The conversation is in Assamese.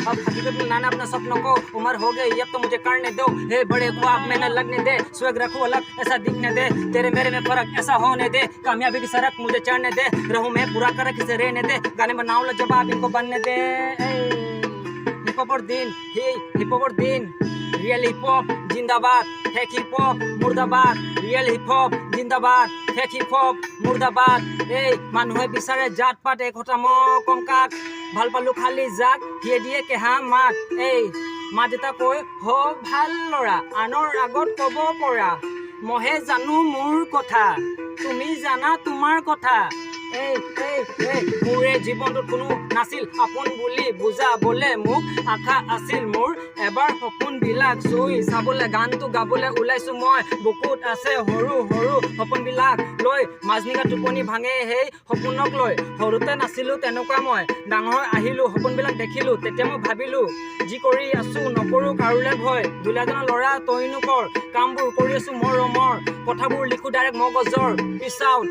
अब हकीकत में लाना अपना सपनों को, उम्र हो गई अब तो मुझे करने दो, हे बड़े ख्वाब में न लगने दे, स्वर्ग रखो अलग ऐसा दिखने दे, तेरे मेरे में फर्क ऐसा होने दे, कामयाबी की सड़क मुझे चढ़ने दे, रहूं मैं पूरा कर किसे रहने दे, गाने बनाऊं जवाब इनको बनने दे। हिप हॉप और दिन, हिप हॉप और दिन, रियल हिप हॉप जिंदाबाद, फेक हिप हॉप मुर्दाबाद, रियल हिप हॉप जिंদাবাদ, ফেক হিপ হপ মুৰ্দাবাদ। এই মানুহে বিচাৰে জাত পাত একতা কংকাক, ভাল পালো খালি জাক দিয়ে দিয়ে কেহা মাত, এই মা দেউতা কৈ হ ভাল ল'ৰা, আনৰ আগত ক'ব পৰা, মহে জানো মোৰ কথা, তুমি জানা তোমাৰ কথা। এই মোৰে জীৱনটোত কোনো নাছিল আপোন বুলি বুজাবলে, মোক আশা আছিল মোৰ এবাৰ সপোনবিলাক চুই চাবলে, গানটো গাবলে ওলাইছো মই, বুকুত আছে সৰু সৰু সপোনবিলাক লৈ, মাজনিশা টোপনি ভাঙে সেই সপোনক লৈ, সৰুতে নাছিলো তেনেকুৱা মই, ডাঙৰ আহিলো সপোনবিলাক দেখিলো, তেতিয়া মই ভাবিলো যি কৰি আছো নকৰো কাৰোলে ভয়, দুলীয়াজনৰ ল'ৰা তইনো কৰ, কামবোৰ কৰি আছো মৰমৰ, কথাবোৰ লিখো ডাইৰেক্ট মগজৰ, পিছ আউট